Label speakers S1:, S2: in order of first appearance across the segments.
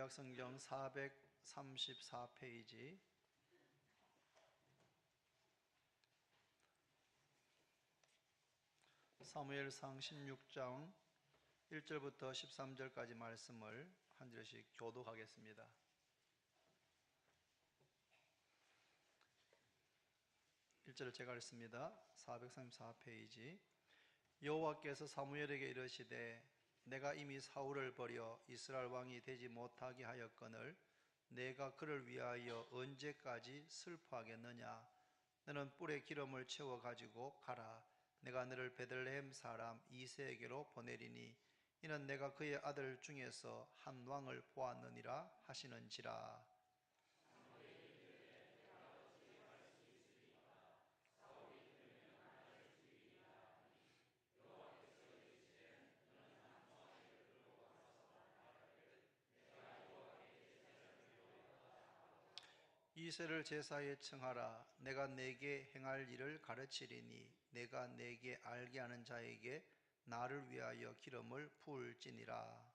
S1: 구약성경 434페이지 사무엘상 16장 1절부터 13절까지 말씀을 한 절씩 교독하겠습니다. 1절을 제가 읽습니다. 434페이지. 여호와께서 사무엘에게 이르시되 내가 이미 사울을 버려 이스라엘 왕이 되지 못하게 하였거늘 내가 그를 위하여 언제까지 슬퍼하겠느냐. 너는 뿔에 기름을 채워 가지고 가라. 내가 너를 베들레헴 사람 이새에게로 보내리니 이는 내가 그의 아들 중에서 한 왕을 보았느니라 하시는지라. 이새를 제사에 청하라. 내가 내게 행할 일을 가르치리니 내가 내게 알게 하는 자에게 나를 위하여 기름을 부을지니라.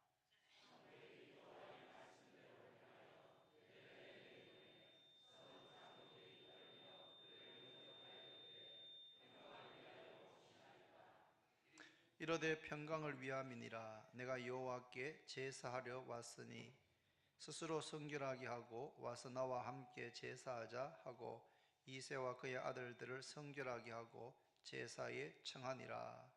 S1: 이르되 평강을 위함이니라. 내가 여호와께 제사하려 왔으니 스스로 성결하게 하고 와서 나와 함께 제사하자 하고 이새와 그의 아들들을 성결하게 하고 제사에 청하니라.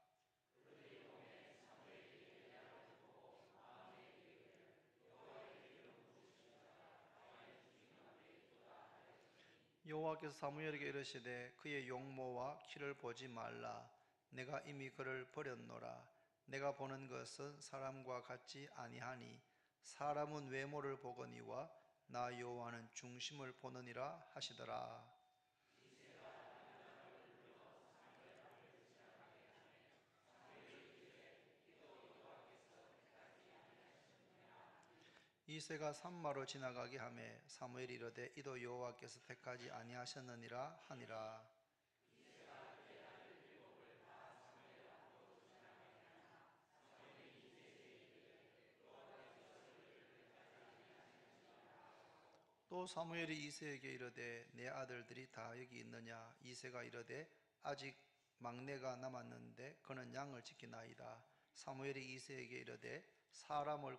S1: 여호와께서 사무엘에게 이르시되 그의 용모와 키를 보지 말라. 내가 이미 그를 버렸노라. 내가 보는 것은 사람과 같지 아니하니 사람은 외모를 보거니와 나 여호와는 중심을 보느니라 하시더라. 이새가 산마로 지나가게 하매 사무엘이 이르되 이도 여호와께서 택하지 아니하셨느니라 하니라. 또 사무엘이 이새에게 이르되 내 아들들이 다 여기 있느냐. 이새가 이르되 아직 막내가 남았는데 그는 양을 지키나이다. 사무엘이 이새에게 이르되 사람을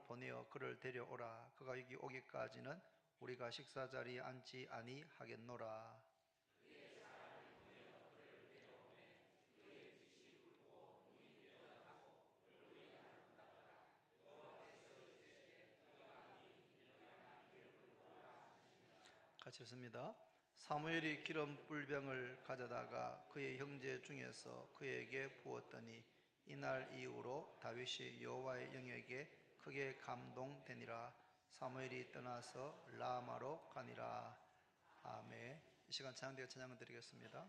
S1: 보내어 그를 데려오라. 그가 여기 오기까지는 우리가 식사 자리에 앉지 아니하겠노라. 같이 읽습니다. 사무엘이 기름 뿔병을 가져다가 그의 형제 중에서 그에게 부었더니 이날 이후로 다윗이 여호와의 영에게 크게 감동되니라. 사무엘이 떠나서 라마로 가니라. 아멘. 이 시간 찬양대가 찬양을 드리겠습니다.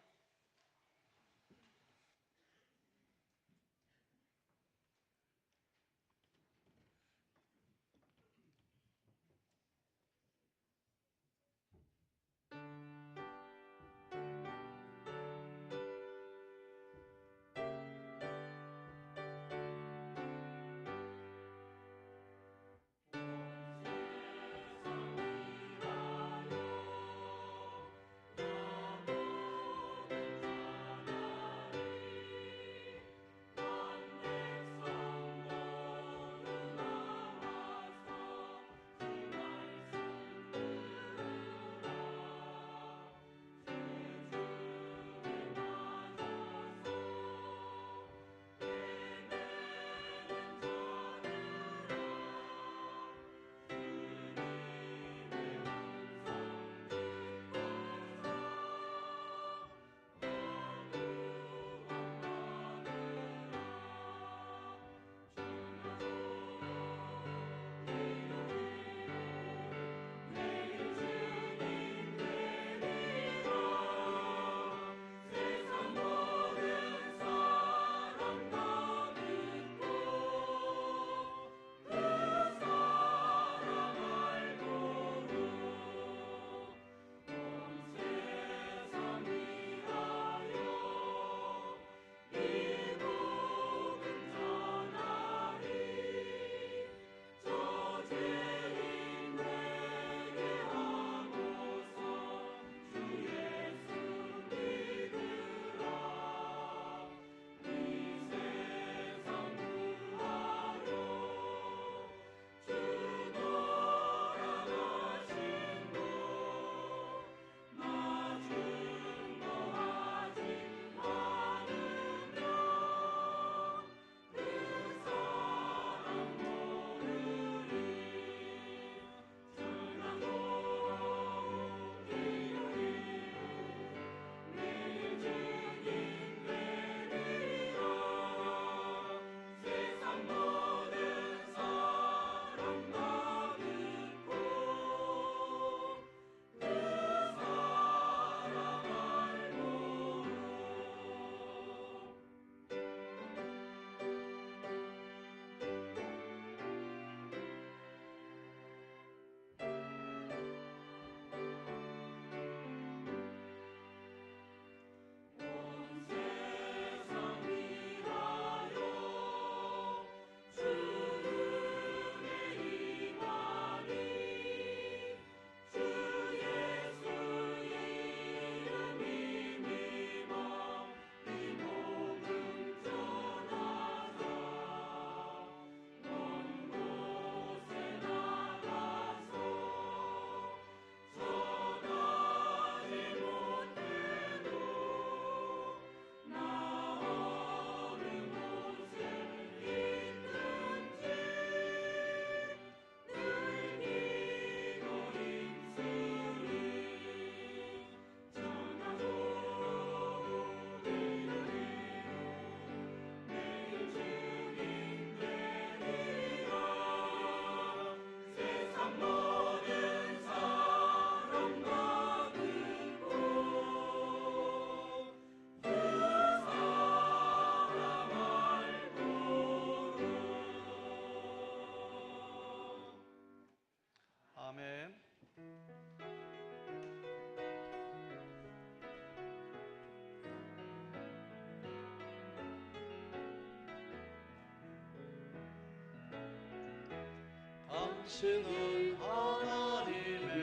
S1: 당신은 하나님의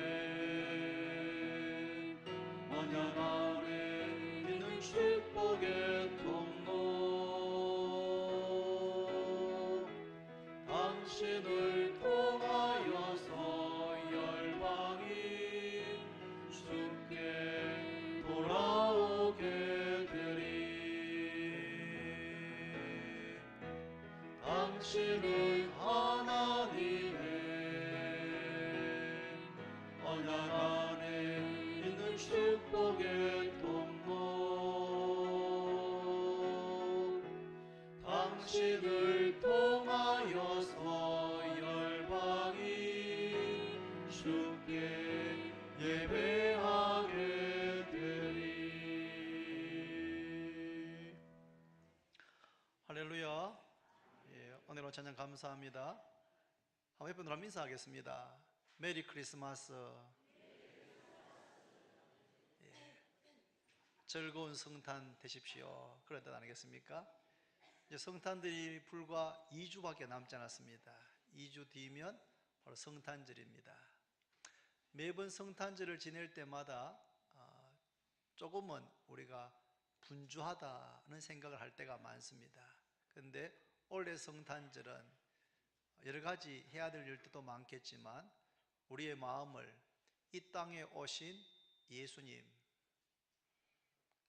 S1: 언약 안에 있는 축복의 통로 당신을 통하여서 열방이 주께 돌아오게 되리 당신은 하나님의 언약 안에 있는 축복의 통로 당신을 통하여서 열방이 주께 예배하게 되리. 할렐루야. 예, 오늘 찬양 감사합니다. 한번 옆 분들하고 인사하겠습니다. 메리 크리스마스. 예, 즐거운 성탄 되십시오. 그런 뜻 아니겠습니까? 이제 성탄들이 불과 2주밖에 남지 않았습니다. 2주 뒤면 바로 성탄절입니다. 매번 성탄절을 지낼 때마다 조금은 우리가 분주하다는 생각을 할 때가 많습니다. 그런데 올해 성탄절은 여러 가지 해야 될 일도 많겠지만 우리의 마음을 이 땅에 오신 예수님,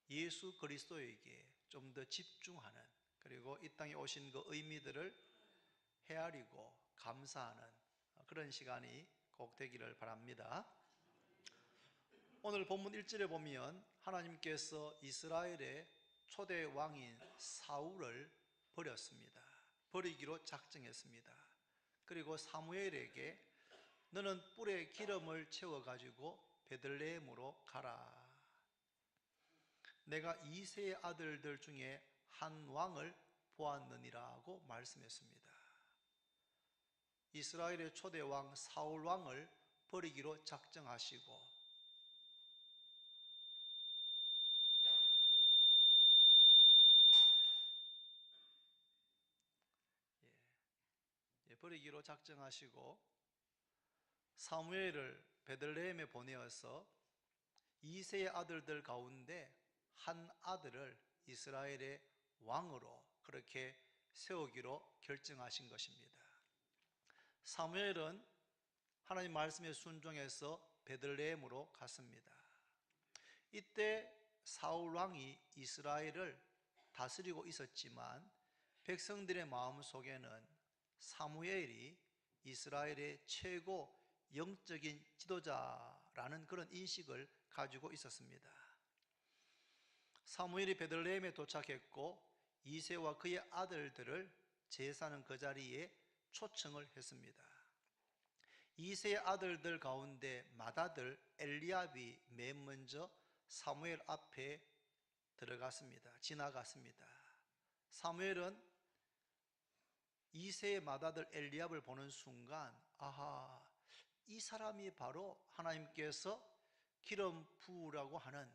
S1: 예수 그리스도에게 좀 더 집중하는, 그리고 이 땅에 오신 그 의미들을 헤아리고 감사하는 그런 시간이 꼭 되기를 바랍니다. 오늘 본문 1절에 보면 하나님께서 이스라엘의 초대 왕인 사울을 버렸습니다. 버리기로 작정했습니다. 그리고 사무엘에게 너는 뿔에 기름을 채워가지고 베들레헴으로 가라. 내가 이새의 아들들 중에 한 왕을 보았느니라고 말씀했습니다. 이스라엘의 초대 왕 사울 왕을 버리기로 작정하시고 버리기로 작정하시고 사무엘을 베들레헴에 보내어서 이새의 아들들 가운데 한 아들을 이스라엘의 왕으로 그렇게 세우기로 결정하신 것입니다. 사무엘은 하나님 말씀에 순종해서 베들레헴으로 갔습니다. 이때 사울 왕이 이스라엘을 다스리고 있었지만 백성들의 마음 속에는 사무엘이 이스라엘의 최고 영적인 지도자라는 그런 인식을 가지고 있었습니다. 사무엘이 베들레헴에 도착했고 이새와 그의 아들들을 제사는 그 자리에 초청을 했습니다. 이새의 아들들 가운데 맏아들 엘리압이 맨 먼저 사무엘 앞에 지나갔습니다. 사무엘은 이새의 맏아들 엘리압을 보는 순간 아하, 이 사람이 바로 하나님께서 기름 부으라고 하는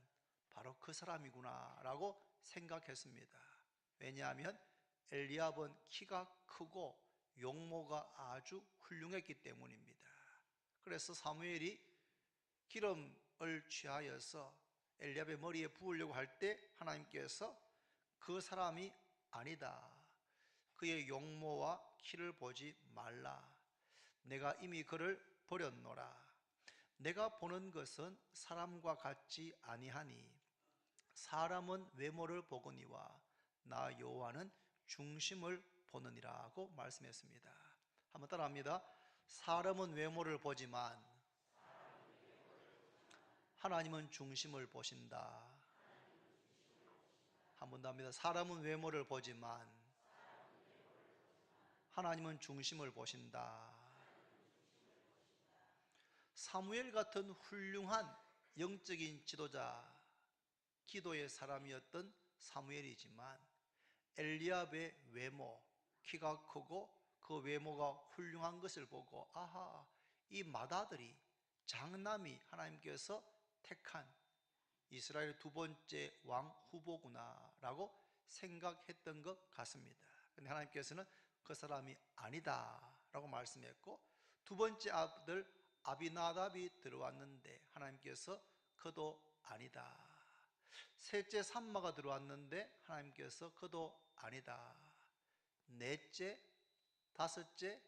S1: 바로 그 사람이구나 라고 생각했습니다. 왜냐하면 엘리압은 키가 크고 용모가 아주 훌륭했기 때문입니다. 그래서 사무엘이 기름을 취하여서 엘리압의 머리에 부으려고 할 때 하나님께서 그 사람이 아니다, 그의 용모와 키를 보지 말라, 내가 이미 그를 버렸노라, 내가 보는 것은 사람과 같지 아니하니 사람은 외모를 보거니와 나 여호와는 중심을 보느니라고 말씀했습니다. 한번 따라합니다. 사람은 외모를 보지만 하나님은 중심을 보신다. 한 번 더 합니다. 사람은 외모를 보지만 하나님은 중심을 보신다. 사무엘 같은 훌륭한 영적인 지도자, 기도의 사람이었던 사무엘이지만 엘리압의 외모, 키가 크고 그 외모가 훌륭한 것을 보고 아하, 이 맏아들이 장남이 하나님께서 택한 이스라엘 두 번째 왕 후보구나 라고 생각했던 것 같습니다. 그런데 하나님께서는 그 사람이 아니다 라고 말씀했고 두 번째 아들 아비나답이 들어왔는데 하나님께서 그도 아니다. 셋째 삼마가 들어왔는데 하나님께서 그도 아니다. 넷째, 다섯째,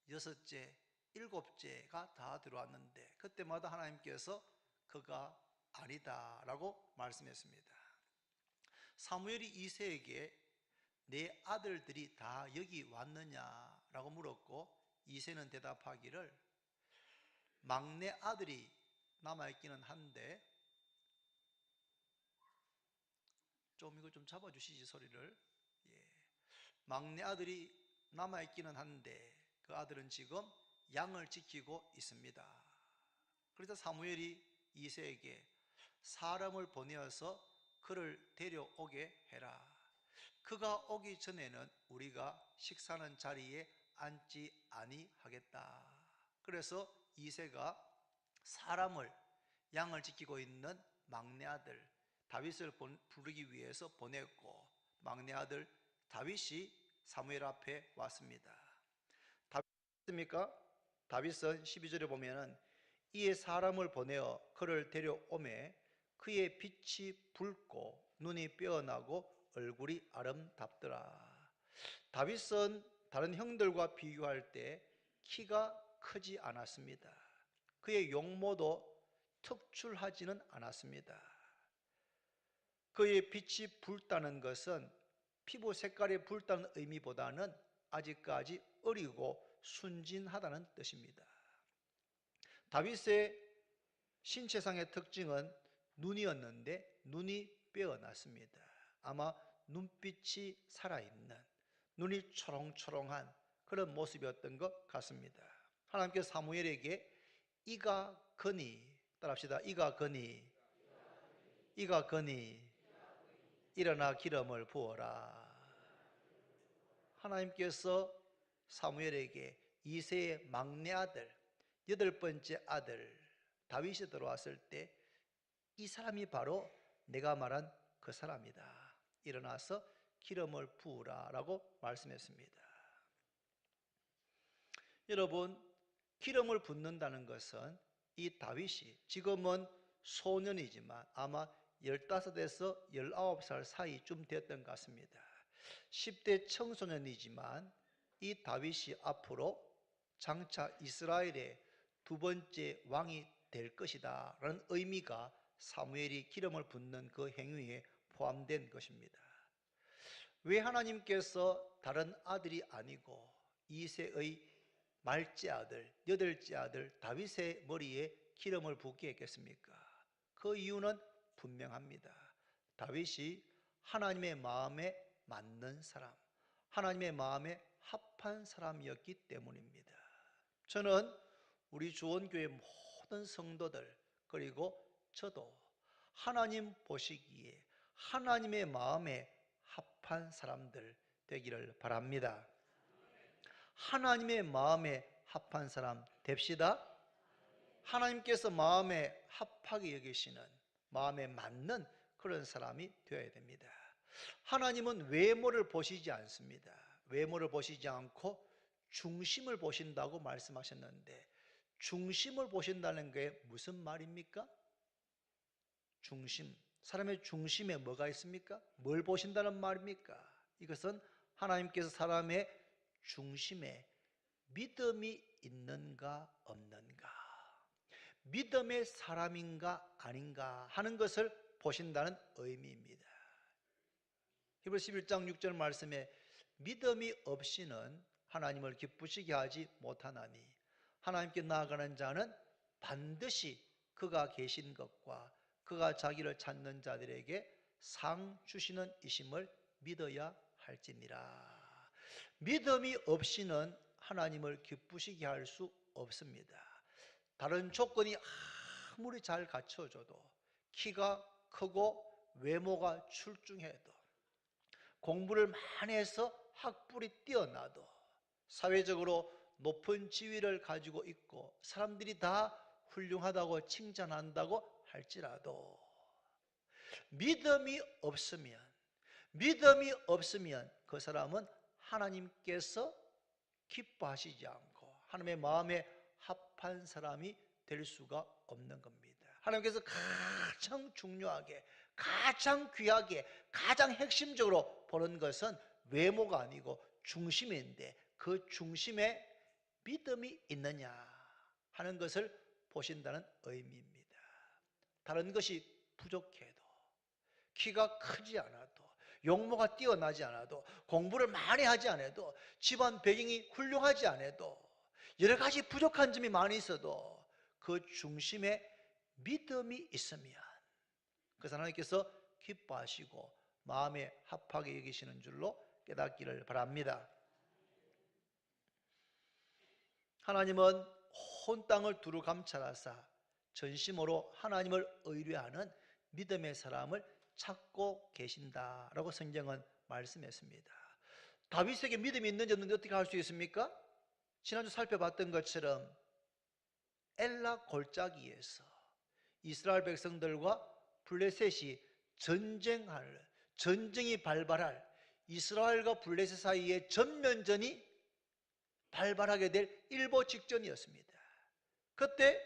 S1: 여섯째, 일곱째가 다 들어왔는데 그때마다 하나님께서 그가 아니다 라고 말씀했습니다. 사무엘이 이새에게 내 아들들이 다 여기 왔느냐라고 물었고 이새는 대답하기를 막내 아들이 남아있기는 한데 이거 좀 잡아주시지 소리를. 막내 아들이 남아있기는 한데 그 아들은 지금 양을 지키고 있습니다. 그래서 사무엘이 이새에게 사람을 보내어서 그를 데려오게 해라. 그가 오기 전에는 우리가 식사하는 자리에 앉지 아니하겠다. 그래서 이새가 사람을 양을 지키고 있는 막내 아들 다윗을 부르기 위해서 보냈고 막내 아들 다윗이 사무엘 앞에 왔습니다. 다윗입니까? 다윗은 12절에 보면은 이에 사람을 보내어 그를 데려오매 그의 빛이 붉고 눈이 빼어나고 얼굴이 아름답더라. 다윗은 다른 형들과 비교할 때 키가 크지 않았습니다. 그의 용모도 특출하지는 않았습니다. 그의 빛이 붉다는 것은 피부 색깔이 붉다는 의미보다는 아직까지 어리고 순진하다는 뜻입니다. 다윗의 신체상의 특징은 눈이었는데 눈이 빼어났습니다. 아마 눈빛이 살아있는, 눈이 초롱초롱한 그런 모습이었던 것 같습니다. 하나님께서 사무엘에게 이가 거니, 따라합시다. 이가 거니, 이가 거니, 일어나 기름을 부어라. 하나님께서 사무엘에게 이새의 막내 아들, 8번째 아들 다윗이 들어왔을 때 이 사람이 바로 내가 말한 그 사람이다. 일어나서 기름을 부으라 라고 말씀했습니다. 여러분, 기름을 붓는다는 것은 이 다윗이 지금은 소년이지만 아마 15에서 19살 사이쯤 되었던 것 같습니다. 10대 청소년이지만 이 다윗이 앞으로 장차 이스라엘의 두 번째 왕이 될 것이다 라는 의미가 사무엘이 기름을 붓는 그 행위에 포함된 것입니다. 왜 하나님께서 다른 아들이 아니고 이새의 말째 아들, 8째 아들 다윗의 머리에 기름을 붓게 했겠습니까? 그 이유는 분명합니다. 다윗이 하나님의 마음에 맞는 사람, 하나님의 마음에 합한 사람이었기 때문입니다. 저는 우리 주원교회 모든 성도들 그리고 저도 하나님 보시기에 하나님의 마음에 합한 사람들 되기를 바랍니다. 하나님의 마음에 합한 사람 됩시다. 하나님께서 마음에 합하게 여기시는, 마음에 맞는 그런 사람이 되어야 됩니다. 하나님은 외모를 보시지 않습니다. 외모를 보시지 않고 중심을 보신다고 말씀하셨는데 중심을 보신다는 게 무슨 말입니까? 중심, 사람의 중심에 뭐가 있습니까? 뭘 보신다는 말입니까? 이것은 하나님께서 사람의 중심에 믿음이 있는가 없는가, 믿음의 사람인가 아닌가 하는 것을 보신다는 의미입니다. 히브리서 11장 6절 말씀에 믿음이 없이는 하나님을 기쁘시게 하지 못하나니 하나님께 나아가는 자는 반드시 그가 계신 것과 그가 자기를 찾는 자들에게 상 주시는 이심을 믿어야 할지니라. 믿음이 없이는 하나님을 기쁘시게 할 수 없습니다. 다른 조건이 아무리 잘 갖춰져도, 키가 크고 외모가 출중해도, 공부를 많이 해서 학벌이 뛰어나도, 사회적으로 높은 지위를 가지고 있고 사람들이 다 훌륭하다고 칭찬한다고 할지라도 믿음이 없으면 그 사람은 하나님께서 기뻐하시지 않고 하나님의 마음에 합한 사람이 될 수가 없는 겁니다. 하나님께서 가장 중요하게, 가장 귀하게, 가장 핵심적으로 보는 것은 외모가 아니고 중심인데, 그 중심에 믿음이 있느냐 하는 것을 보신다는 의미입니다. 다른 것이 부족해도, 키가 크지 않아도, 용모가 뛰어나지 않아도, 공부를 많이 하지 않아도, 집안 배경이 훌륭하지 않아도, 여러 가지 부족한 점이 많이 있어도 그 중심에 믿음이 있으면 그래서 하나님께서 기뻐하시고 마음에 합하게 여기시는 줄로 깨닫기를 바랍니다. 하나님은 온 땅을 두루 감찰하사 전심으로 하나님을 의뢰하는 믿음의 사람을 찾고 계신다라고 성경은 말씀했습니다. 다윗에게 믿음이 있는지 없는지 어떻게 알 수 있습니까? 지난주 살펴봤던 것처럼 엘라 골짜기에서 이스라엘 백성들과 블레셋이 전쟁이 발발할, 이스라엘과 블레셋 사이에 전면전이 발발하게 될 일보 직전이었습니다. 그때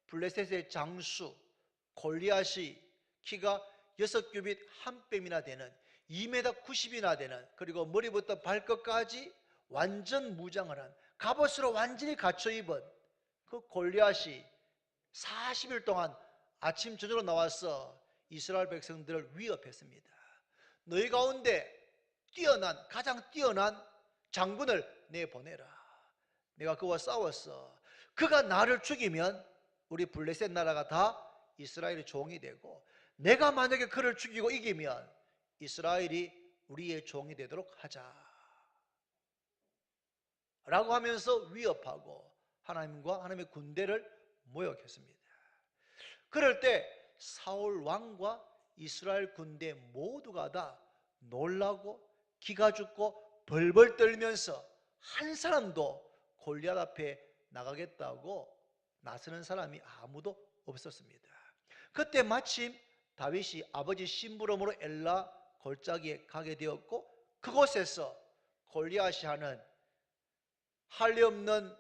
S1: 블레셋의 장수 골리앗이 키가 6규빗 1뼘이나 되는 2m 90이나 되는, 그리고 머리부터 발끝까지 완전 무장을 한, 갑옷으로 완전히 갖춰 입은 그 골리앗이 40일 동안 아침 저녁으로 나와서 이스라엘 백성들을 위협했습니다. 너희 가운데 가장 뛰어난 장군을 내보내라. 내가 그와 싸웠어. 그가 나를 죽이면 우리 블레셋 나라가 다 이스라엘의 종이 되고, 내가 만약에 그를 죽이고 이기면 이스라엘이 우리의 종이 되도록 하자 라고 하면서 위협하고 하나님과 하나님의 군대를 모욕했습니다. 그럴 때 사울 왕과 이스라엘 군대 모두가 다 놀라고 기가 죽고 벌벌 떨면서 한 사람도 골리앗 앞에 나가겠다고 나서는 사람이 아무도 없었습니다. 그때 마침 다윗이 아버지 심부름으로 엘라 골짜기에 가게 되었고, 그곳에서 골리앗이 하는 할례 없는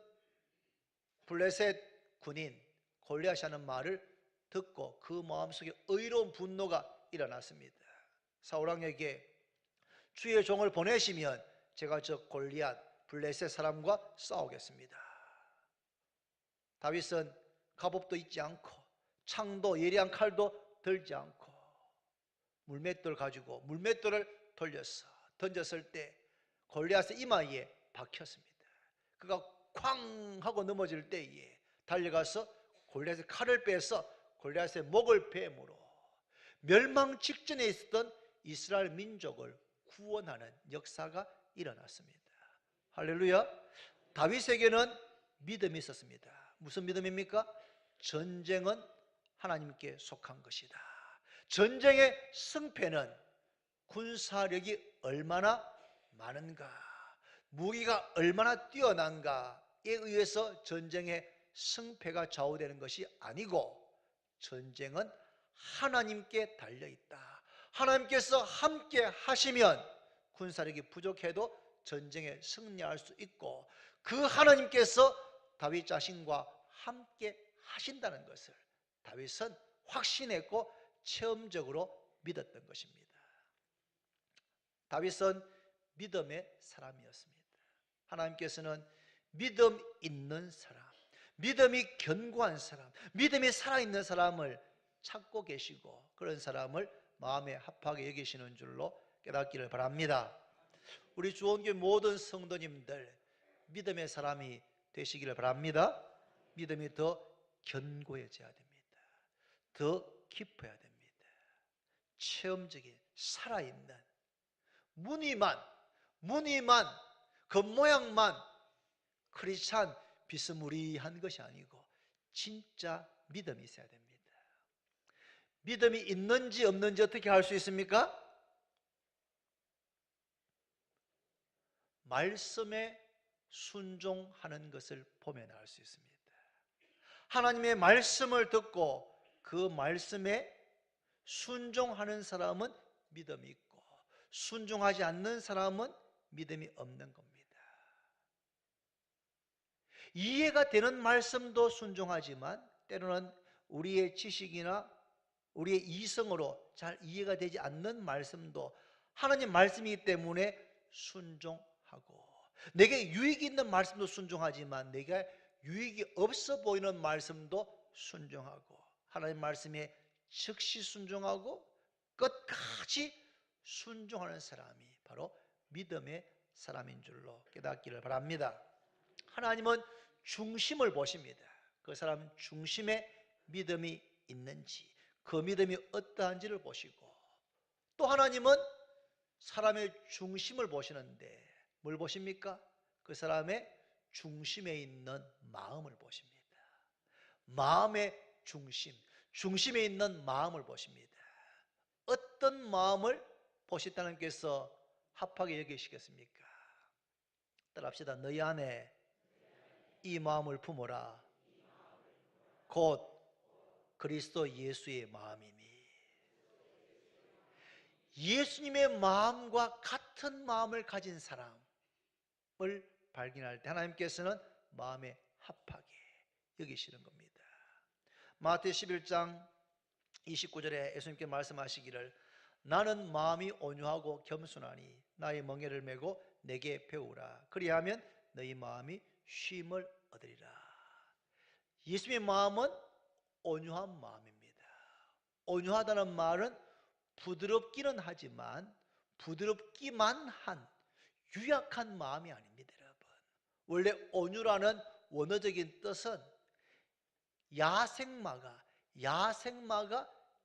S1: 블레셋 군인 골리앗이 하는 말을 듣고 그 마음속에 의로운 분노가 일어났습니다. 사울왕에게 주의 종을 보내시면 제가 저 골리앗 블레셋 사람과 싸우겠습니다. 다윗은 갑옷도 입지 않고 창도 예리한 칼도 들지 않고 물맷돌 가지고 물맷돌을 던졌을 때 골리앗의 이마에 박혔습니다. 그가 쾅 하고 넘어질 때에 달려가서 골리앗의 칼을 빼서 골리앗의 목을 뱀으로 멸망 직전에 있었던 이스라엘 민족을 구원하는 역사가 일어났습니다. 할렐루야. 다윗에게는 믿음이 있었습니다. 무슨 믿음입니까? 전쟁은 하나님께 속한 것이다. 전쟁의 승패는 군사력이 얼마나 많은가, 무기가 얼마나 뛰어난가에 의해서 전쟁의 승패가 좌우되는 것이 아니고, 전쟁은 하나님께 달려있다. 하나님께서 함께 하시면 군사력이 부족해도 전쟁에 승리할 수 있고, 그 하나님께서 다윗 자신과 함께 하신다는 것을 다윗은 확신했고 체험적으로 믿었던 것입니다. 다윗은 믿음의 사람이었습니다. 하나님께서는 믿음 있는 사람, 믿음이 견고한 사람, 믿음이 살아있는 사람을 찾고 계시고, 그런 사람을 마음에 합하게 여기시는 줄로 깨닫기를 바랍니다. 우리 주원교회 모든 성도님들 믿음의 사람이 되시기를 바랍니다. 믿음이 더 견고해져야 됩니다. 더 깊어야 됩니다. 체험적인 살아있는, 무늬만 겉모양만 크리스찬 비스무리한 것이 아니고 진짜 믿음이 있어야 됩니다. 믿음이 있는지 없는지 어떻게 알 수 있습니까? 말씀에 순종하는 것을 보면 알 수 있습니다. 하나님의 말씀을 듣고 그 말씀에 순종하는 사람은 믿음이 있고, 순종하지 않는 사람은 믿음이 없는 겁니다.
S2: 이해가 되는 말씀도 순종하지만 때로는 우리의 지식이나 우리의 이성으로 잘 이해가 되지 않는 말씀도 하나님 말씀이기 때문에 순종하고, 내게 유익이 있는 말씀도 순종하지만 내가 유익이 없어 보이는 말씀도 순종하고, 하나님 말씀에 즉시 순종하고 끝까지 순종하는 사람이 바로 믿음의 사람인 줄로 깨닫기를 바랍니다. 하나님은 중심을 보십니다. 그 사람 중심에 믿음이 있는지, 그 믿음이 어떠한지를 보시고, 또 하나님은 사람의 중심을 보시는데 뭘 보십니까? 그 사람의 중심에 있는 마음을 보십니다. 마음의 중심, 중심에 있는 마음을 보십니다. 어떤 마음을 보시다 하나님께서 합하게 여기시겠습니까? 따라합시다. 너희 안에 이 마음을 품어라. 곧 그리스도 예수의 마음이니. 예수님의 마음과 같은 마음을 가진 사람을 발견할 때 하나님께서는 마음에 합하게 여기시는 겁니다. 마태오 11장 29절에 예수님께 말씀하시기를 나는 마음이 온유하고 겸손하니 나의 멍에를 메고 내게 배우라. 그리하면 너희 마음이 쉼을 얻으리라. 예수님의 마음은 온유한 마음입니다. 온유하다는 말은 부드럽기는 하지만 부드럽기만 한 유약한 마음이 아닙니다, 여러분. 원래 온유라는 원어적인 뜻은 야생마가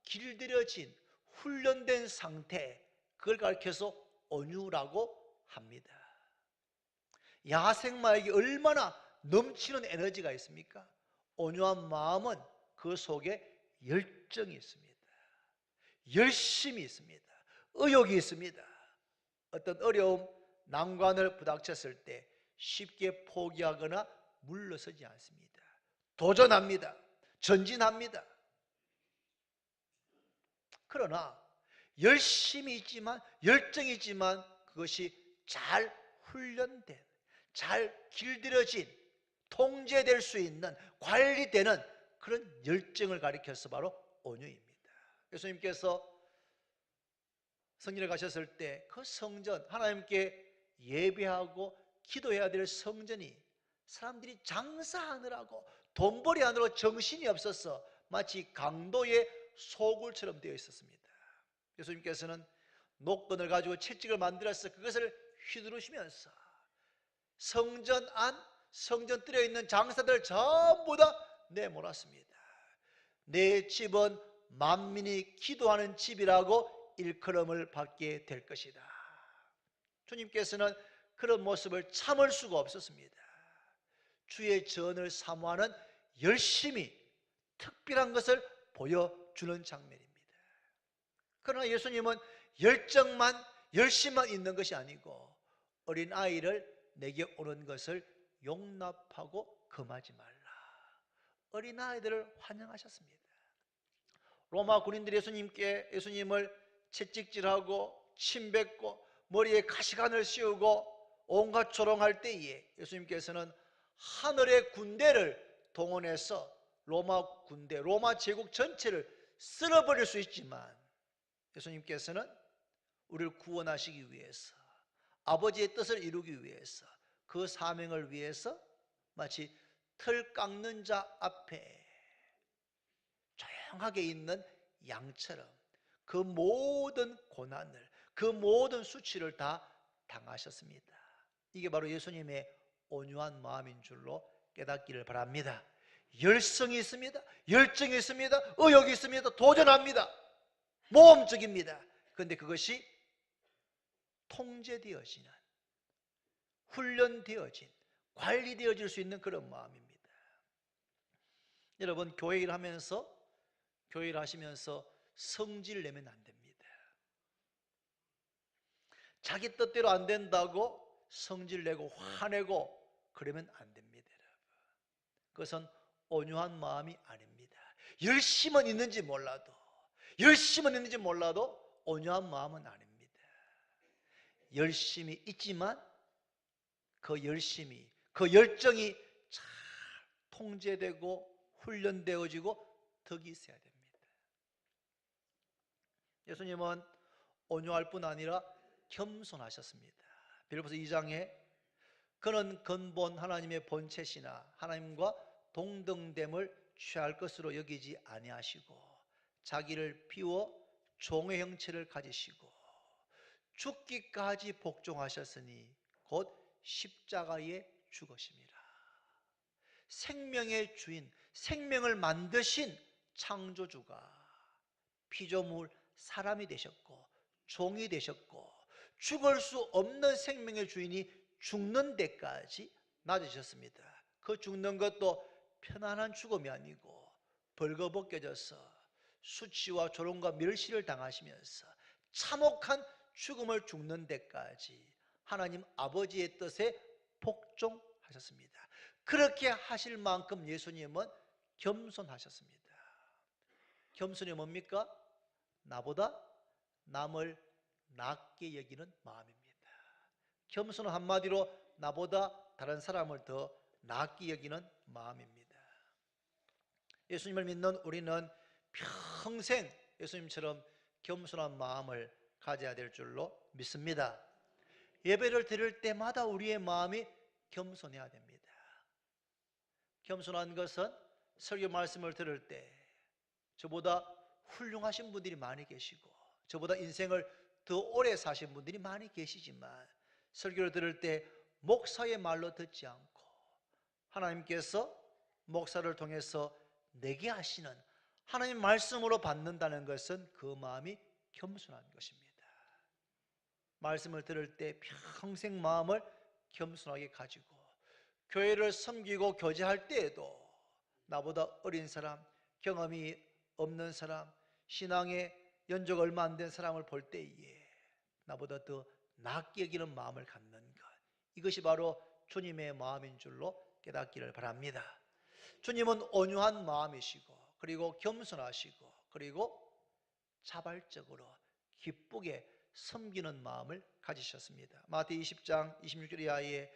S2: 길들여진 훈련된 상태, 그걸 가리켜서 온유라고 합니다. 야생마에게 얼마나 넘치는 에너지가 있습니까? 온유한 마음은 그 속에 열정이 있습니다. 열심이 있습니다. 의욕이 있습니다. 어떤 어려움, 난관을 부닥쳤을 때 쉽게 포기하거나 물러서지 않습니다. 도전합니다. 전진합니다. 그러나 열심이 있지만, 열정이 있지만 그것이 잘 훈련된, 잘 길들여진, 통제될 수 있는, 관리되는 그런 열정을 가리켜서 바로 온유입니다. 예수님께서 성전에 가셨을 때 그 성전, 하나님께 예배하고 기도해야 될 성전이 사람들이 장사하느라고 돈벌이하느라고 정신이 없어서 마치 강도의 소굴처럼 되어 있었습니다. 예수님께서는 녹건을 가지고 채찍을 만들어서 그것을 휘두르시면서 성전 안, 성전 뜰에 있는 장사들 전부 다 내몰았습니다. 내 집은 만민이 기도하는 집이라고 일컬음을 받게 될 것이다. 주님께서는 그런 모습을 참을 수가 없었습니다. 주의 전을 사모하는 열심이, 특별한 것을 보여주는 장면입니다. 그러나 예수님은 열심만 있는 것이 아니고 어린 아이를 내게 오는 것을 용납하고 금하지 말라. 어린 아이들을 환영하셨습니다. 로마 군인들이 예수님을 채찍질하고 침뱉고 머리에 가시관을 씌우고 온갖 조롱할 때에 예수님께서는 하늘의 군대를 동원해서 로마 군대, 로마 제국 전체를 쓸어버릴 수 있지만 예수님께서는 우리를 구원하시기 위해서, 아버지의 뜻을 이루기 위해서, 그 사명을 위해서 마치 털 깎는 자 앞에 조용하게 있는 양처럼 그 모든 고난을, 그 모든 수치를 다 당하셨습니다. 이게 바로 예수님의 온유한 마음인 줄로 깨닫기를 바랍니다. 열성이 있습니다. 열정이 있습니다. 의욕이 있습니다. 도전합니다. 모험적입니다. 그런데 그것이 통제되어지는, 훈련되어진, 관리되어질 수 있는 그런 마음입니다. 여러분, 교회 일 하면서, 교회를 하시면서 성질 내면 안 됩니다. 자기 뜻대로 안 된다고 성질 내고 화내고 그러면 안 됩니다. 그것은 온유한 마음이 아닙니다. 열심은 있는지 몰라도 온유한 마음은 아닙니다. 열심이 있지만 그 열심이, 그 열정이 잘 통제되고 훈련되어지고 덕이 있어야 됩니다. 예수님은 온유할 뿐 아니라 겸손하셨습니다. 빌립보서 2장에 그는 근본 하나님의 본체시나 하나님과 동등됨을 취할 것으로 여기지 아니하시고 자기를 비워 종의 형체를 가지시고 죽기까지 복종하셨으니 곧 십자가에 죽으심이라. 생명의 주인, 생명을 만드신 창조주가 피조물 사람이 되셨고 종이 되셨고 죽을 수 없는 생명의 주인이 죽는 데까지 낮으셨습니다. 그 죽는 것도 편안한 죽음이 아니고 벌거벗겨져서 수치와 조롱과 멸시를 당하시면서 참혹한 죽음을 죽는 데까지 하나님 아버지의 뜻에 복종하셨습니다. 그렇게 하실 만큼 예수님은 겸손하셨습니다. 겸손이 뭡니까? 나보다 남을 낮게 여기는 마음입니다. 겸손은 한마디로 나보다 다른 사람을 더 낮게 여기는 마음입니다. 예수님을 믿는 우리는 평생 예수님처럼 겸손한 마음을 가져야 될 줄로 믿습니다. 예배를 드릴 때마다 우리의 마음이 겸손해야 됩니다. 겸손한 것은 설교 말씀을 들을 때 저보다 훌륭하신 분들이 많이 계시고 저보다 인생을 더 오래 사신 분들이 많이 계시지만 설교를 들을 때 목사의 말로 듣지 않고 하나님께서 목사를 통해서 내게 하시는 하나님 말씀으로 받는다는 것은 그 마음이 겸손한 것입니다. 말씀을 들을 때 평생 마음을 겸손하게 가지고 교회를 섬기고 교제할 때에도 나보다 어린 사람, 경험이 없는 사람, 신앙의 연조가 얼마 안 된 사람을 볼 때에 나보다 더 낮게 여기는 마음을 갖는 것, 이것이 바로 주님의 마음인 줄로 깨닫기를 바랍니다. 주님은 온유한 마음이시고 그리고 겸손하시고 그리고 자발적으로 기쁘게 섬기는 마음을 가지셨습니다. 마태복음 20장 26절 이하에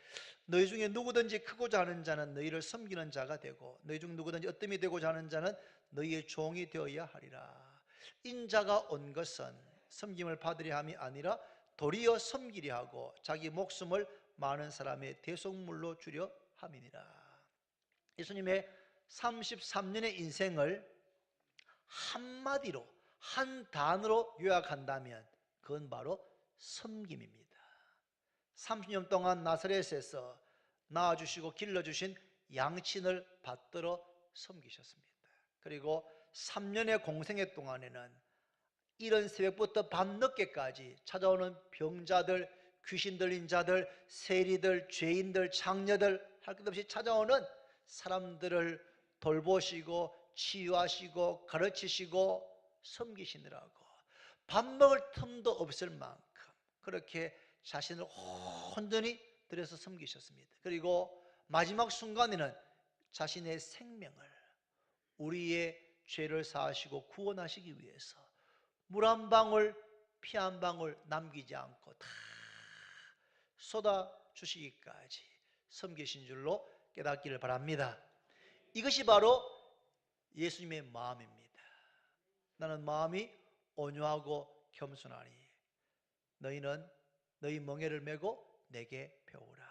S2: 너희 중에 누구든지 크고자 하는 자는 너희를 섬기는 자가 되고 너희 중 누구든지 어뜸이 되고자 하는 자는 너희의 종이 되어야 하리라. 인자가 온 것은 섬김을 받으려 함이 아니라 도리어 섬기려 하고 자기 목숨을 많은 사람의 대속물로 주려 함이니라. 예수님의 33년의 인생을 한마디로 한 단어로 요약한다면 그건 바로 섬김입니다. 30년 동안 나사렛에서 낳아주시고 길러주신 양친을 받들어 섬기셨습니다. 그리고 3년의 공생애 동안에는 이른 새벽부터 밤늦게까지 찾아오는 병자들, 귀신 들린 자들, 세리들, 죄인들, 장녀들 할 것 없이 찾아오는 사람들을 돌보시고 치유하시고 가르치시고 섬기시느라고 밥 먹을 틈도 없을 만큼 그렇게 자신을 온전히 들여서 섬기셨습니다. 그리고 마지막 순간에는 자신의 생명을 우리의 죄를 사하시고 구원하시기 위해서 물 한 방울, 피 한 방울 남기지 않고 다 쏟아주시기까지 섬기신 줄로 깨닫기를 바랍니다. 이것이 바로 예수님의 마음입니다. 나는 마음이 온유하고 겸손하니 너희는 너희 멍에를 메고 내게 배우라.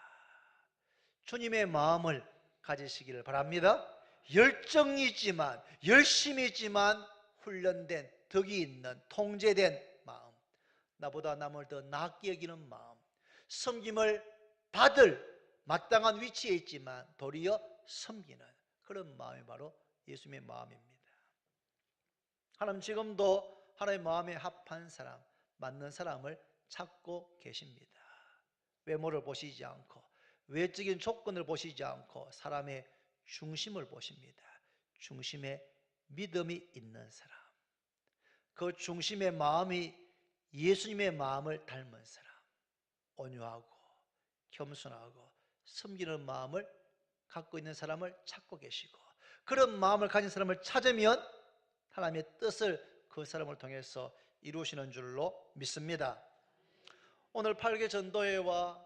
S2: 주님의 마음을 가지시기를 바랍니다. 열정이지만 열심이지만 훈련된 덕이 있는 통제된 마음, 나보다 남을 더 낮게 여기는 마음, 섬김을 받을 마땅한 위치에 있지만 도리어 섬기는 그런 마음이 바로 예수님의 마음입니다. 하나님 지금도 하나님의 마음에 합한 사람, 맞는 사람을 찾고 계십니다. 외모를 보시지 않고 외적인 조건을 보시지 않고 사람의 중심을 보십니다. 중심에 믿음이 있는 사람, 그 중심의 마음이 예수님의 마음을 닮은 사람, 온유하고 겸손하고 섬기는 마음을 갖고 있는 사람을 찾고 계시고 그런 마음을 가진 사람을 찾으면 하나님의 뜻을 그 사람을 통해서 이루시는 줄로 믿습니다. 오늘 8개 전도회와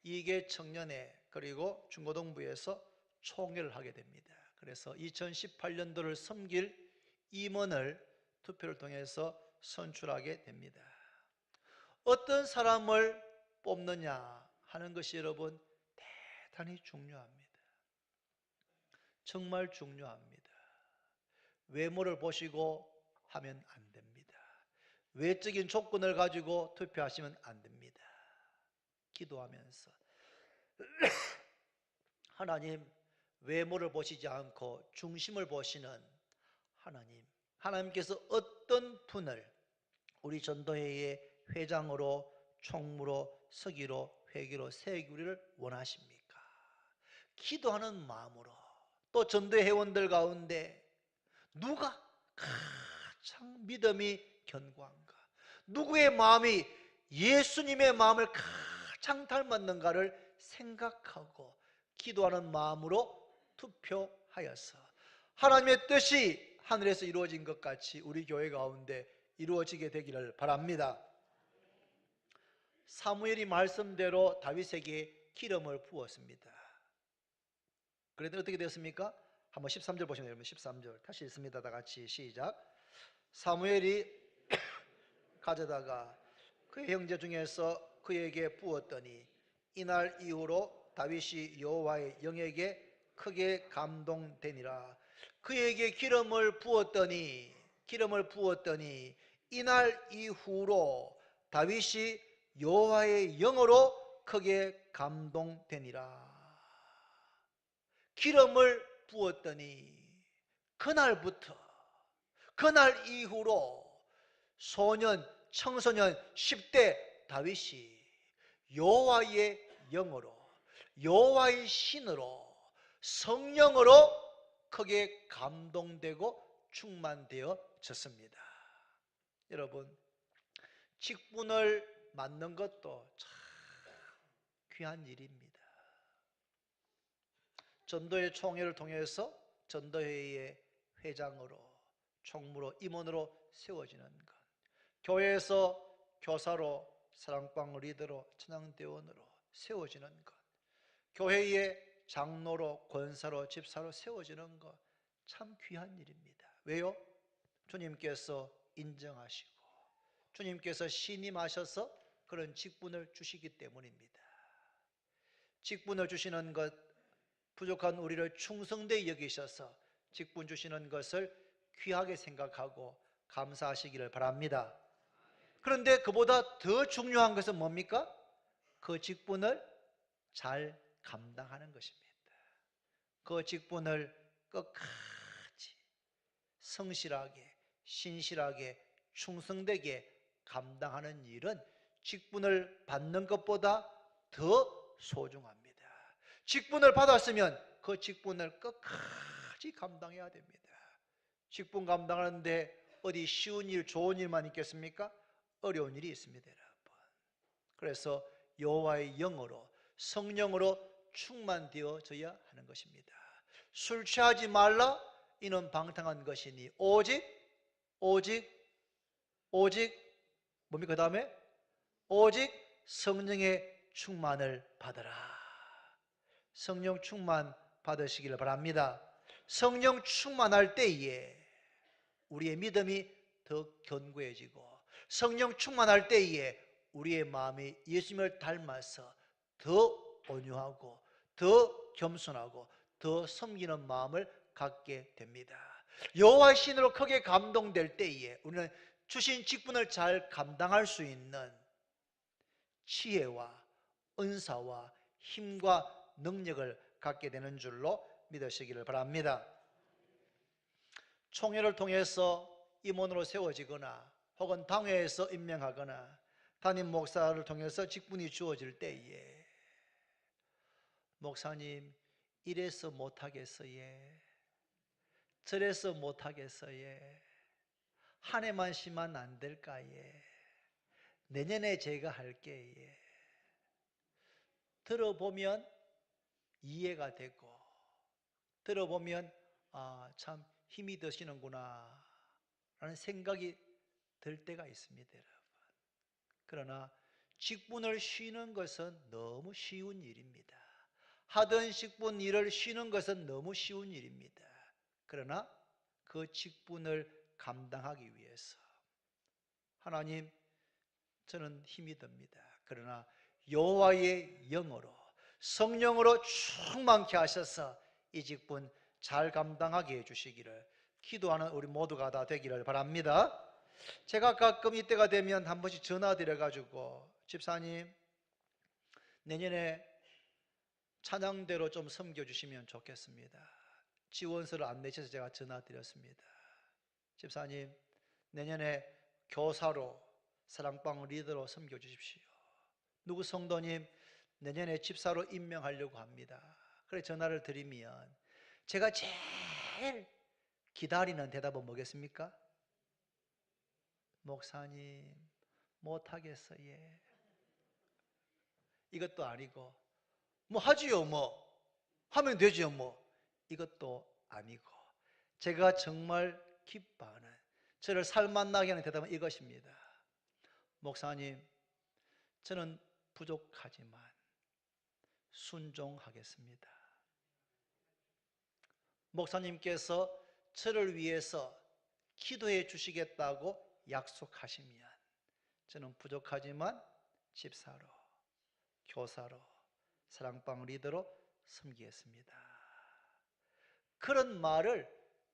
S2: 2개 청년회 그리고 중고등부에서 총회를 하게 됩니다. 그래서 2018년도를 섬길 임원을 투표를 통해서 선출하게 됩니다. 어떤 사람을 뽑느냐 하는 것이 여러분 대단히 중요합니다. 정말 중요합니다. 외모를 보시고 하면 안 됩니다. 외적인 조건을 가지고 투표하시면 안 됩니다. 기도하면서 하나님, 외모를 보시지 않고 중심을 보시는 하나님, 하나님께서 어떤 분을 우리 전도회의 회장으로, 총무로, 서기로, 회기로 세우기를 원하십니까? 기도하는 마음으로, 또 전도회 회원들 가운데 누가 가장 믿음이 견고한가, 누구의 마음이 예수님의 마음을 가장 닮았는가를 생각하고 기도하는 마음으로 투표하여서 하나님의 뜻이 하늘에서 이루어진 것 같이 우리 교회 가운데 이루어지게 되기를 바랍니다. 사무엘이 말씀대로 다윗에게 기름을 부었습니다. 그런데 어떻게 되었습니까? 한번 13절 보시면 여러분, 13절 다시 읽습니다. 다 같이 시작. 사무엘이 가져다가 그의 형제 중에서 그에게 부었더니 이날 이후로 다윗이 여호와의 영에게 크게 감동되니라. 그에게 기름을 부었더니 이날 이후로 다윗이 여호와의 영으로 크게 감동되니라. 기름을 부었더니 그날부터, 그날 이후로 소년, 청소년, 10대 다윗이 여호와의 영으로, 여호와의 신으로, 성령으로 크게 감동되고 충만되어졌습니다. 여러분, 직분을 맡는 것도 참 귀한 일입니다. 전도회 총회를 통해서 전도회의 회장으로, 총무로, 임원으로 세워지는 것, 교회에서 교사로, 사랑방 리더로, 찬양대원으로 세워지는 것, 교회의 장로로, 권사로, 집사로 세워지는 것 참 귀한 일입니다. 왜요? 주님께서 인정하시고 주님께서 신임하셔서 그런 직분을 주시기 때문입니다. 직분을 주시는 것, 부족한 우리를 충성되이 여기셔서 직분 주시는 것을 귀하게 생각하고 감사하시기를 바랍니다. 그런데 그보다 더 중요한 것은 뭡니까? 그 직분을 잘 감당하는 것입니다. 그 직분을 끝까지 성실하게, 신실하게, 충성되게 감당하는 일은 직분을 받는 것보다 더 소중합니다. 직분을 받았으면 그 직분을 끝까지 감당해야 됩니다. 직분 감당하는데 어디 쉬운 일, 좋은 일만 있겠습니까? 어려운 일이 있습니다, 여러분. 그래서 여호와의 영으로, 성령으로 충만되어져야 하는 것입니다. 술 취하지 말라, 이는 방탕한 것이니 오직 뭡니까? 그 다음에 오직 성령의 충만을 받으라. 성령 충만 받으시기를 바랍니다. 성령 충만할 때에 우리의 믿음이 더 견고해지고, 성령 충만할 때에 우리의 마음이 예수님을 닮아서 더 온유하고 더 겸손하고 더 섬기는 마음을 갖게 됩니다. 여호와의 신으로 크게 감동될 때에 우리는 주신 직분을 잘 감당할 수 있는 지혜와 은사와 힘과 능력을 갖게 되는 줄로 믿으시기를 바랍니다. 총회를 통해서 임원으로 세워지거나 혹은 당회에서 임명하거나 담임 목사를 통해서 직분이 주어질 때에 목사님 이래서 못하겠어요, 저래서 못하겠어요, 한 해만 쉬면 안 될까요, 내년에 제가 할게요. 들어보면 이해가 되고, 들어보면 참 힘이 드시는구나 라는 생각이 들 때가 있습니다, 여러분. 그러나 직분을 쉬는 것은 너무 쉬운 일입니다. 하던 직분 일을 쉬는 것은 너무 쉬운 일입니다. 그러나 그 직분을 감당하기 위해서 하나님, 저는 힘이 듭니다. 그러나 여호와의 영으로 성령으로 충만케 하셔서 이 직분 잘 감당하게 해주시기를 기도하는 우리 모두가 다 되기를 바랍니다. 제가 가끔 이때가 되면 한 번씩 전화드려가지고 집사님, 내년에 찬양대로 좀 섬겨주시면 좋겠습니다. 지원서를 안 내셔서 제가 전화드렸습니다. 집사님, 내년에 교사로 사랑방 리더로 섬겨주십시오. 누구 성도님, 내년에 집사로 임명하려고 합니다. 그래 전화를 드리면 제가 제일 기다리는 대답은 뭐겠습니까? 목사님, 못하겠어요. 이것도 아니고, 뭐 하지요, 뭐 하면 되지요, 뭐. 이것도 아니고, 제가 정말 기뻐하는, 저를 살맛나게 하는 대답은 이것입니다. 목사님, 저는 부족하지만 순종하겠습니다. 목사님께서 저를 위해서 기도해 주시겠다고 약속하시면 저는 부족하지만 집사로, 교사로, 사랑방 리더로 섬기겠습니다. 그런 말을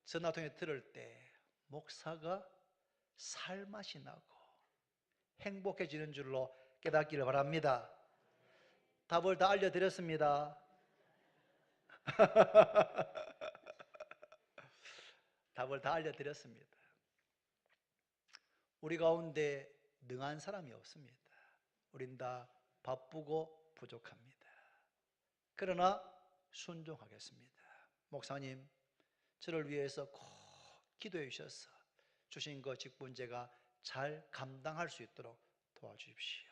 S2: 전화 통해 들을 때 목사가 살맛이 나고 행복해지는 줄로 깨닫기를 바랍니다. 답을 다 알려드렸습니다. 답을 다 알려드렸습니다. 우리 가운데 능한 사람이 없습니다. 우린 다 바쁘고 부족합니다. 그러나 순종하겠습니다. 목사님, 저를 위해서 꼭 기도해 주셔서 주신 그 직분 제가 잘 감당할 수 있도록 도와주십시오.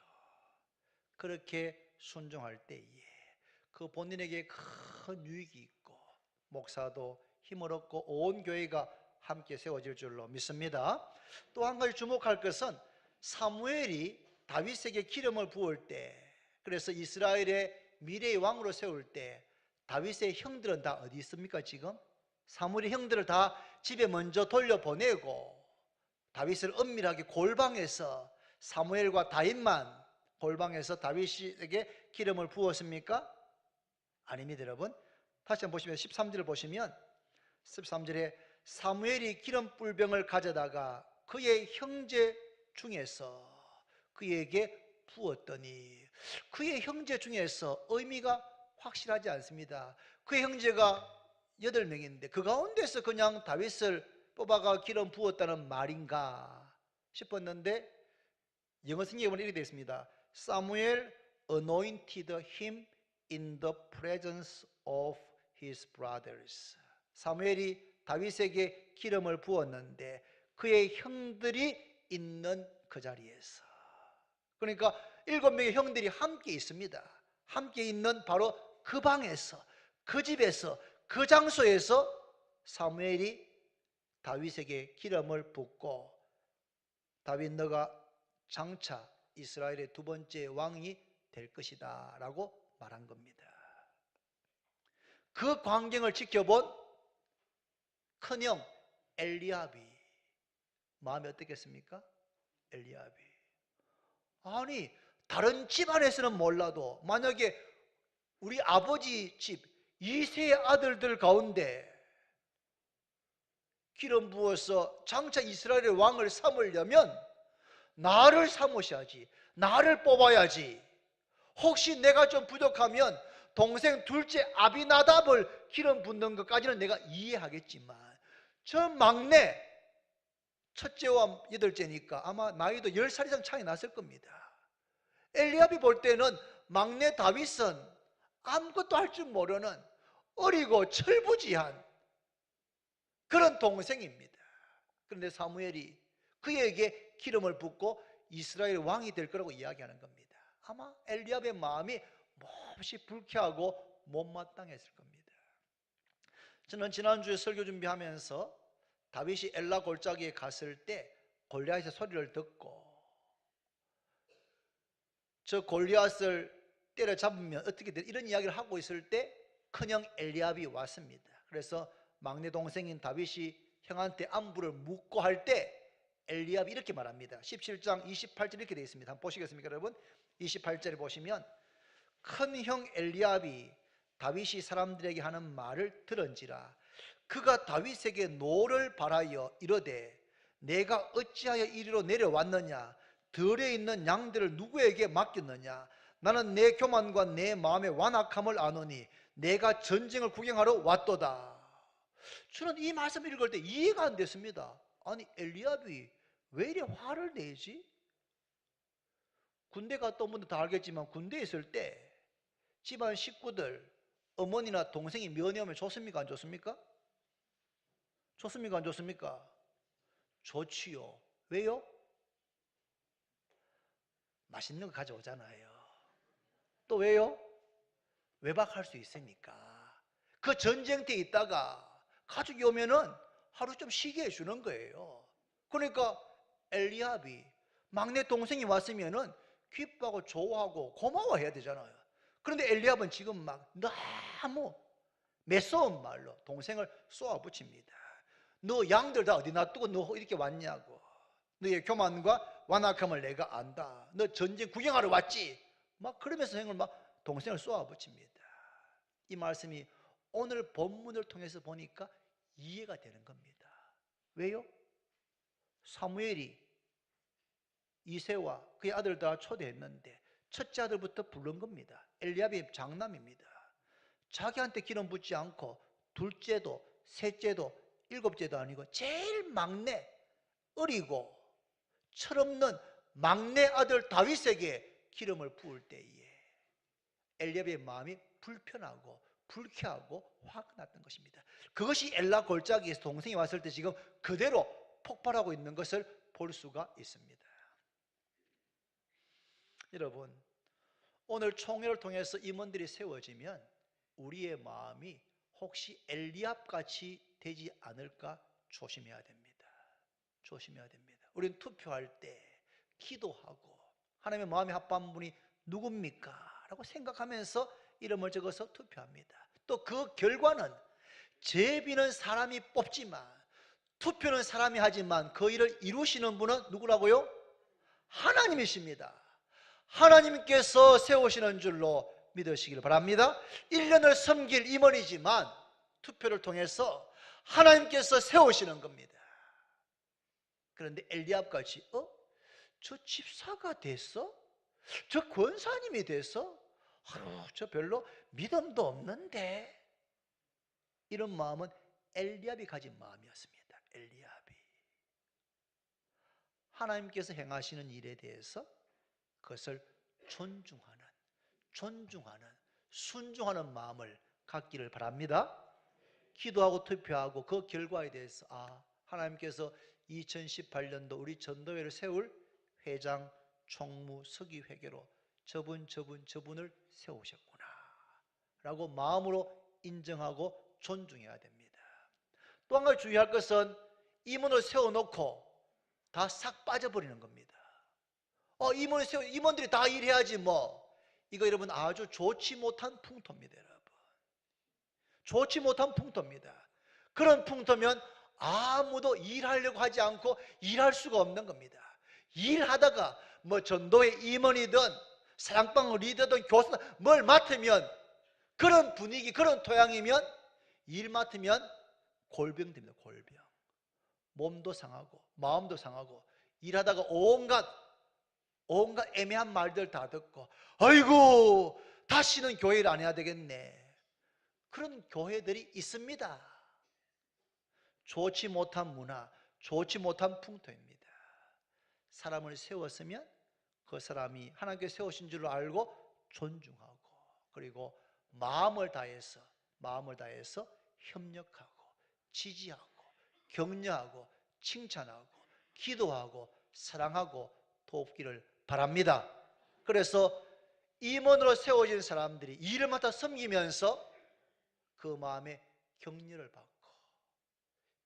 S2: 그렇게 순종할 때에 그 본인에게 큰 유익이 있고 목사도 힘을 얻고 온 교회가 함께 세워질 줄로 믿습니다. 또 한 가지 주목할 것은 사무엘이 다윗에게 기름을 부을 때, 그래서 이스라엘의 미래의 왕으로 세울 때 다윗의 형들은 다 어디 있습니까? 지금 사무엘의 형들을 다 집에 먼저 돌려보내고 다윗을 은밀하게 골방에서 사무엘과 다윗만 골방에서 다윗에게 기름을 부었습니까? 아닙니다, 여러분. 다시 한번 보시면 13절을 보시면 13절에 사무엘이 기름 뿔병을 가져다가 그의 형제 중에서 그에게 부었더니, 그의 형제 중에서 의미가 확실하지 않습니다. 그의 형제가 8명인데 그 가운데서 그냥 다윗을 뽑아가 기름 부었다는 말인가 싶었는데 영어 성경에 보면 이렇게 되어 있습니다. Samuel anointed him in the presence of his brothers. 사무엘이 다윗에게 기름을 부었는데 그의 형들이 있는 그 자리에서, 그러니까 7명의 형들이 함께 있습니다. 함께 있는 바로 그 방에서, 그 집에서, 그 장소에서 사무엘이 다윗에게 기름을 붓고, 다윗 너가 장차 이스라엘의 2번째 왕이 될 것이다 라고 말한 겁니다. 그 광경을 지켜본 큰형 엘리압이 마음이 어떻겠습니까? 엘리압이, 아니 다른 집안에서는 몰라도 만약에 우리 아버지 집 2세의 아들들 가운데 기름 부어서 장차 이스라엘의 왕을 삼으려면 나를 삼으셔야지, 나를 뽑아야지. 혹시 내가 좀 부족하면 동생 둘째 아비나답을 기름 붓는 것까지는 내가 이해하겠지만 저 막내 첫째와 8째니까 아마 나이도 10살 이상 차이 났을 겁니다. 엘리압이 볼 때는 막내 다윗은 아무것도 할 줄 모르는 어리고 철부지한 그런 동생입니다. 그런데 사무엘이 그에게 기름을 붓고 이스라엘 왕이 될 거라고 이야기하는 겁니다. 아마 엘리압의 마음이 몹시 불쾌하고 못마땅했을 겁니다. 저는 지난주에 설교 준비하면서 다윗이 엘라 골짜기에 갔을 때 골리앗의 소리를 듣고 저 골리앗을 때려잡으면 어떻게 돼? 이런 이야기를 하고 있을 때 큰형 엘리압이 왔습니다. 그래서 막내 동생인 다윗이 형한테 안부를 묻고 할 때 엘리압이 이렇게 말합니다. 17장 28절 이렇게 되어 있습니다. 한번 보시겠습니까, 여러분? 28절에 보시면 큰형 엘리압이 다윗이 사람들에게 하는 말을 들은지라 그가 다윗에게 노를 바라여 이르되 내가 어찌하여 이리로 내려왔느냐 들에 있는 양들을 누구에게 맡겼느냐 나는 내 교만과 내 마음의 완악함을 아노니 내가 전쟁을 구경하러 왔도다. 저는 이 말씀을 읽을 때 이해가 안 됐습니다. 아니 엘리압이 왜 이래 화를 내지? 군대 갔다 온 분들 다 알겠지만 군대에 있을 때 집안 식구들 어머니나 동생이 면회 오면 좋습니까 안 좋습니까? 좋습니까 안 좋습니까? 좋지요. 왜요? 맛있는 거 가져오잖아요. 또 왜요? 외박할 수 있으니까. 그 전쟁터에 있다가 가족이 오면은 하루 좀 쉬게 해주는 거예요. 그러니까 엘리압이 막내 동생이 왔으면은 기뻐하고 좋아하고 고마워해야 되잖아요. 그런데 엘리압은 지금 막 너무 매서운 말로 동생을 쏘아붙입니다. 너 양들 다 어디 놔두고 너 이렇게 왔냐고. 너의 교만과 완악함을 내가 안다. 너 전쟁 구경하러 왔지? 막 그러면서 형을 막 동생을 쏘아붙입니다. 이 말씀이 오늘 본문을 통해서 보니까 이해가 되는 겁니다. 왜요? 사무엘이 이새와 그의 아들 다 초대했는데 첫째 아들부터 부른 겁니다. 엘리압이 장남입니다. 자기한테 기름 붓지 않고 둘째도 셋째도 일곱째도 아니고 제일 막내 어리고 철없는 막내 아들 다윗에게 기름을 부을 때에 엘리압의 마음이 불편하고 불쾌하고 화가 났던 것입니다. 그것이 엘라 골짜기에서 동생이 왔을 때 지금 그대로 폭발하고 있는 것을 볼 수가 있습니다. 여러분, 오늘 총회를 통해서 임원들이 세워지면 우리의 마음이 혹시 엘리압같이 되지 않을까 조심해야 됩니다. 조심해야 됩니다. 우리는 투표할 때 기도하고 하나님의 마음에 합한 분이 누굽니까? 라고 생각하면서 이름을 적어서 투표합니다. 또 그 결과는 제비는 사람이 뽑지만 투표는 사람이 하지만 그 일을 이루시는 분은 누구라고요? 하나님이십니다. 하나님께서 세우시는 줄로 믿으시길 바랍니다. 1년을 섬길 임원이지만 투표를 통해서 하나님께서 세우시는 겁니다. 그런데 엘리압같이 저 집사가 됐어? 저 권사님이 됐어? 저 별로 믿음도 없는데. 이런 마음은 엘리압이 가진 마음이었습니다. 엘리압이 하나님께서 행하시는 일에 대해서 그것을 존중하는 순종하는 마음을 갖기를 바랍니다. 기도하고 투표하고 그 결과에 대해서 하나님께서 2018년도 우리 전도회를 세울 회장, 총무, 서기회계로 저분을 세우셨구나 라고 마음으로 인정하고 존중해야 됩니다. 또 한 가지 주의할 것은 임원을 세워놓고 다 싹 빠져버리는 겁니다. 임원들이 다 일해야지 뭐. 이거 여러분 아주 좋지 못한 풍토입니다. 여러분 좋지 못한 풍토입니다. 그런 풍토면 아무도 일하려고 하지 않고 일할 수가 없는 겁니다. 일하다가 뭐 전도의 임원이든 사랑방 리더든 교사든 뭘 맡으면 그런 분위기 그런 토양이면 일 맡으면 골병 됩니다. 골병. 몸도 상하고 마음도 상하고 일하다가 온갖 애매한 말들 다 듣고 아이고 다시는 교회를 안 해야 되겠네. 그런 교회들이 있습니다. 좋지 못한 문화, 좋지 못한 풍토입니다. 사람을 세웠으면 그 사람이 하나님께서 세우신 줄로 알고 존중하고 그리고 마음을 다해서 협력하고 지지하고 격려하고 칭찬하고 기도하고 사랑하고 돕기를 바랍니다. 그래서 임원으로 세워진 사람들이 일을 맡아 섬기면서 그 마음에 격려를 받고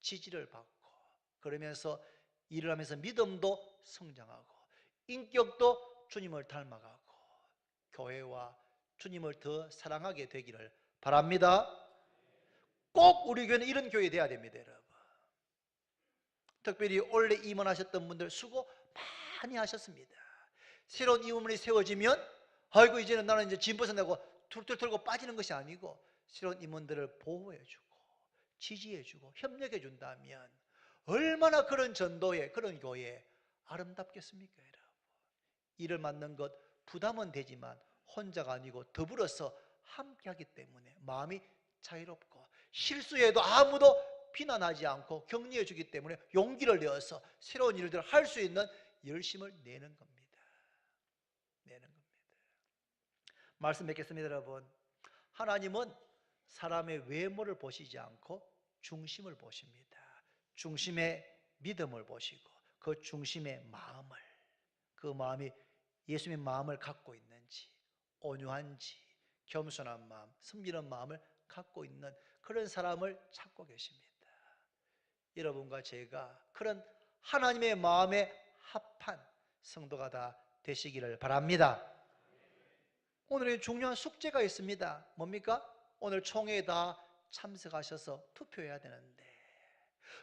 S2: 지지를 받고 그러면서 일을 하면서 믿음도 성장하고 인격도 주님을 닮아가고 교회와 주님을 더 사랑하게 되기를 바랍니다. 꼭 우리 교회는 이런 교회 돼야 됩니다, 여러분. 특별히 올해 임원하셨던 분들 수고 많이 하셨습니다. 새로운 임원이 세워지면 아이고 이제는 나는 이제 짐 벗어내고 툴툴 털고 빠지는 것이 아니고 새로운 임원들을 보호해주고 지지해주고 협력해준다면 얼마나 그런 전도에 그런 교회에 아름답겠습니까, 여러분. 일을 맡는 것 부담은 되지만 혼자가 아니고 더불어서 함께하기 때문에 마음이 자유롭고 실수해도 아무도 비난하지 않고 격려해 주기 때문에 용기를 내어서 새로운 일들을 할 수 있는 열심을 내는 겁니다. 내는 겁니다. 말씀 맺겠습니다, 여러분. 하나님은 사람의 외모를 보시지 않고 중심을 보십니다. 중심의 믿음을 보시고 그 중심의 마음을, 그 마음이 예수님의 마음을 갖고 있는지, 온유한지, 겸손한 마음, 섬기는 마음을 갖고 있는 그런 사람을 찾고 계십니다. 여러분과 제가 그런 하나님의 마음에 합한 성도가 다 되시기를 바랍니다. 오늘은 중요한 숙제가 있습니다. 뭡니까? 오늘 총회에 다 참석하셔서 투표해야 되는데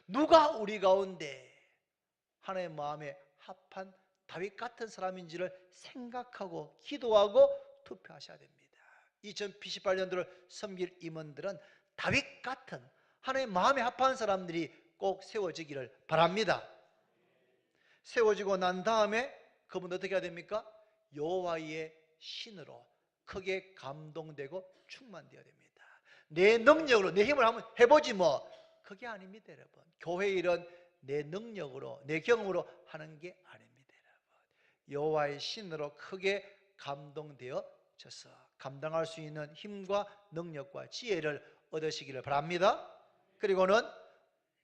S2: 누가 우리 가운데 하나님의 마음에 합한 다윗 같은 사람인지를 생각하고 기도하고 투표하셔야 됩니다. 2028년도를 섬길 임원들은 다윗 같은 하나님의 마음에 합한 사람들이 꼭 세워지기를 바랍니다. 세워지고 난 다음에 그분 어떻게 해야 됩니까? 여호와의 신으로 크게 감동되고 충만되어야 됩니다. 내 능력으로 내 힘을 한번 해보지 뭐, 그게 아닙니다, 여러분. 교회 일은 내 능력으로 내 경험으로 하는 게 아닙니다, 여러분. 여호와의 신으로 크게 감동되어져서 감당할 수 있는 힘과 능력과 지혜를 얻으시기를 바랍니다. 그리고는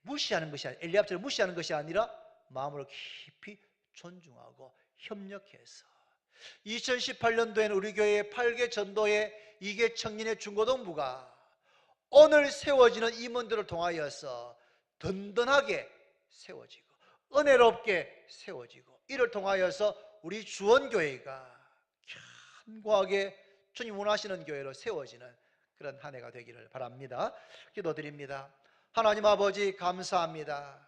S2: 무시하는 것이 아니라, 엘리압처럼 무시하는 것이 아니라 마음으로 깊이 존중하고 협력해서 2018년도에는 우리 교회의 8개 전도회 2개 청년의 중고등부가 오늘 세워지는 임원들을 통하여서 든든하게 세워지고 은혜롭게 세워지고 이를 통하여서 우리 주원교회가 견고하게 주님 원하시는 교회로 세워지는 그런 한 해가 되기를 바랍니다. 기도드립니다. 하나님 아버지 감사합니다.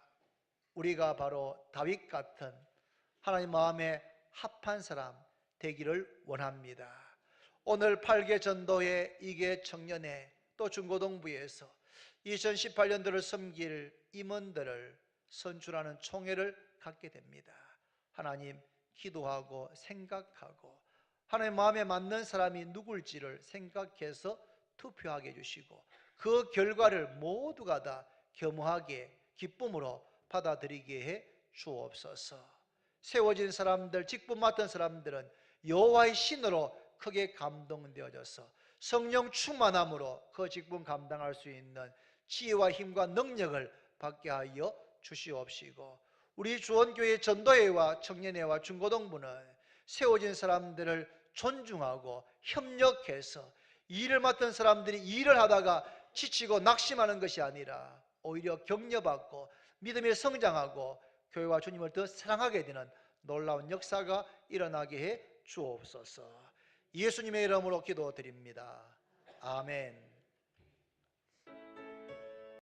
S2: 우리가 바로 다윗 같은 하나님 마음에 합한 사람 되기를 원합니다. 오늘 8개 전도회 2개 청년회 또 중고등부에서 2018년도를 섬길 임원들을 선출하는 총회를 갖게 됩니다. 하나님 기도하고 생각하고 하나님 마음에 맞는 사람이 누굴지를 생각해서 투표하게 해주시고 그 결과를 모두가 다 겸허하게 기쁨으로 받아들이게 해 주옵소서. 세워진 사람들, 직분 맡은 사람들은 여호와의 신으로 크게 감동되어져서 성령 충만함으로 그 직분 감당할 수 있는 지혜와 힘과 능력을 받게 하여 주시옵시고 우리 주원교회 전도회와 청년회와 중고등부는 세워진 사람들을 존중하고 협력해서 일을 맡은 사람들이 일을 하다가 지치고 낙심하는 것이 아니라 오히려 격려받고 믿음에 성장하고 교회와 주님을 더 사랑하게 되는 놀라운 역사가 일어나게 해 주옵소서. 예수님의 이름으로 기도드립니다. 아멘.